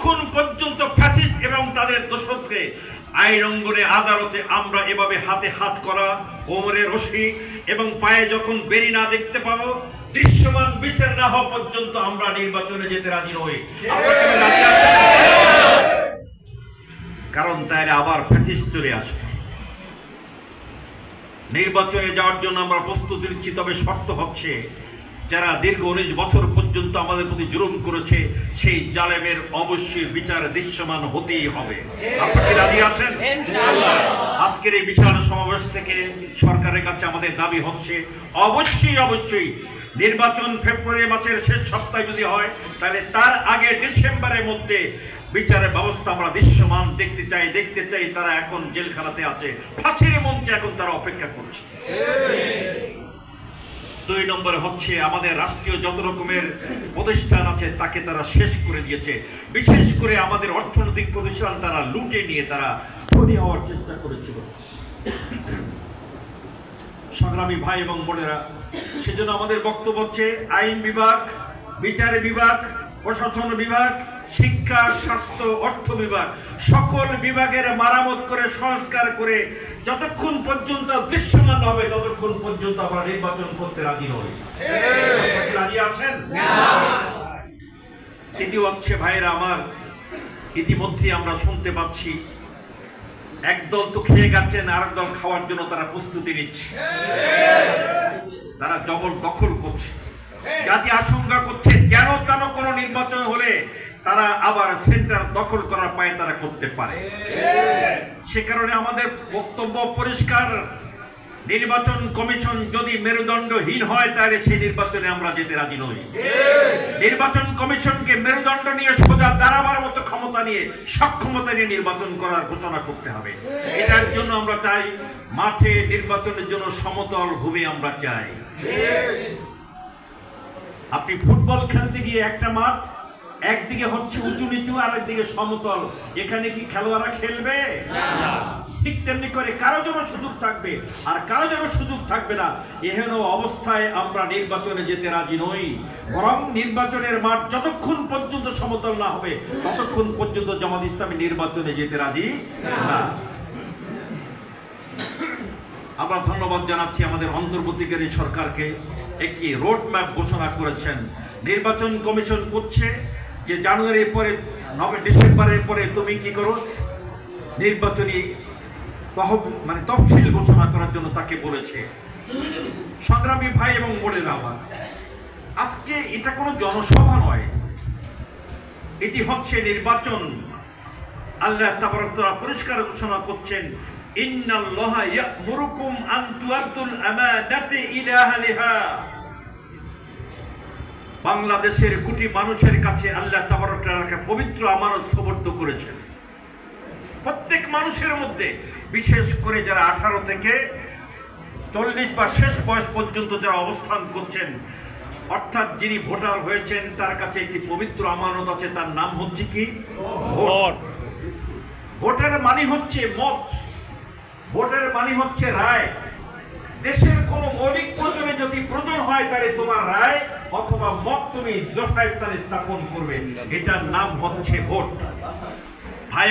যতক্ষণ পর্যন্ত ফ্যাসিস্ট এবং তাদের দোষরকে আইন অঙ্গনে আদালতে আমরা এভাবে হাতে হাত করা, কোমরে রশি এবং পায়ে যখন বেরি না দেখতে পাবো, দৃশ্যমান বিচার না হওয়া পর্যন্ত আমরা নির্বাচনে যেতে রাজি নই। কারণ তাইলে আবার ফ্যাসিস্ট চলে আসবে। নির্বাচনে যাওয়ার জন্য আমরা প্রস্তুতি নিচ্ছি, তবে শর্ত হচ্ছে যারা দীর্ঘ 19 বছর পর্যন্ত আমাদের প্রতি জুলুম করেছে সেই জালেমের অবশ্যই বিচার দৃশ্যমান হতেই হবে। আপনারা কি রাজি আছেন? আজকের এই বিশাল সমাবেশ থেকে সরকারের কাছে আমাদের দাবি হচ্ছে অবশ্যই নির্বাচন ফেব্রুয়ারি মাসের শেষ সপ্তাহে যদি হয়, তাহলে তার আগে ডিসেম্বরের মধ্যে বিচারের ব্যবস্থা আমরা দৃশ্যমান দেখতে চাই। তারা এখন জেলখানাতে আছে, ফাঁসির মঞ্চে এখন তারা অপেক্ষা করছে। 2 নম্বরে হচ্ছে আমাদের রাষ্ট্রীয় যত রকমের প্রতিষ্ঠান আছে তাকে তারা শেষ করে দিয়েছে। বিশেষ করে আমাদের অর্থনৈতিক প্রতিষ্ঠান তারা লুটে নিয়ে তারা ধনী হওয়ার চেষ্টা করেছিল। সংগ্রামী ভাই এবং বোনেরা, সেজন্য আমাদের বক্তব্য হচ্ছে আইন বিভাগ, বিচার বিভাগ, প্রশাসন বিভাগ, শিক্ষা, স্বাস্থ্য, অর্থ বিভাগ, সকল বিভাগের মারামত করে সংস্কার করে যতক্ষণ পর্যন্ত দৃশ্যমান হবে ততক্ষণ পর্যন্ত আমরা নির্বাচন করতে রাজি নই। রাজি আছেন? তৃতীয় হচ্ছে ভাইয়েরা আমার, ইতিমধ্যে আমরা শুনতে পাচ্ছি একদল তো খেয়ে গেছেন, আর একদল খাওয়ার জন্য তারা প্রস্তুতি নিচ্ছে। তারা জবরদখল করছে, জাতি আশঙ্কা করছে যেন তেন কোনো নির্বাচন হলে তারা আবার সেন্টার দখল করার পায়ে তারা করতে পারে। সে কারণে আমাদের বক্তব্য পরিষ্কার, নির্বাচন কমিশন যদি মেরুদণ্ডহীন হয় তাহলে সেই নির্বাচনে আমরা যেতে রাজি নই। নির্বাচন কমিশনকে মেরুদণ্ড নিয়ে সোজা দাঁড়াবার মতো ক্ষমতা নিয়ে, সক্ষমতা নিয়ে নির্বাচন করার ঘোষণা করতে হবে। এটার জন্য আমরা চাই মাঠে নির্বাচনের জন্য সমতল ভূমি আমরা চাই। আপনি ফুটবল খেলতে গিয়ে একটা মাঠ একদিকে হচ্ছে উঁচু নিচু আর একদিকে সমতল, এখানে কি খেলোয়াড়রা খেলবে? ঠিক তেমনি করে কারো যেন সুযোগ থাকবে আর কারো যেন সুযোগ থাকবে না, এহেন অবস্থায় আমরা নির্বাচনে যেতে রাজি নই। বরং নির্বাচনের মাঠ যতক্ষণ পর্যন্ত সমতল না হবে ততক্ষণ পর্যন্ত জামাত ইসলামী নির্বাচনে যেতে রাজি না। আমরা ধন্যবাদ জানাচ্ছি আমাদের অন্তর্বর্তীকালীন সরকারকে, একটি রোড ম্যাপ ঘোষণা করেছেন। নির্বাচন কমিশন করছে যে জানুয়ারির পরে ডিসেম্বরের পরে তুমি কি করো, নির্বাচনী তফসিল ঘোষণা করার জন্য তাকে বলেছে। সংগ্রামী ভাই এবং বোনেরা আমার, আজকে এটা কোনো জনসভা নয়, এটি হচ্ছে নির্বাচন। আল্লাহ তাবারক ওয়া তাআলা পরিষ্কার ঘোষণা করছেন, ইন্নাল্লাহা ইয়া'মুরুকুম আন তুআদ্দুল আমানাতি ইলা আহলিহা। বাংলাদেশের কোটি মানুষের কাছে আল্লাহ তাবারক ওয়া তাআলা পবিত্র আমানত সুপর্দ করেছেন। প্রত্যেক মানুষের মধ্যে, বিশেষ করে যারা 18 থেকে 40 বা শেষ বয়স পর্যন্ত যারা অবস্থান করছেন, অর্থাৎ যিনি ভোটার হয়েছেন তার কাছে একটি পবিত্র আমানত আছে, তার নাম হচ্ছে কি? ভোট। ভোটের মানে হচ্ছে মত, ভোটের মানে হচ্ছে রায়। দেশের কোন মৌলিক প্রয়োজনে যদি প্রয়োজন হয় তাহলে তোমার রায় অথবা মত তুমি যথাস্থানে স্থাপন করবে, এটার নাম হচ্ছে ভোট। ভাই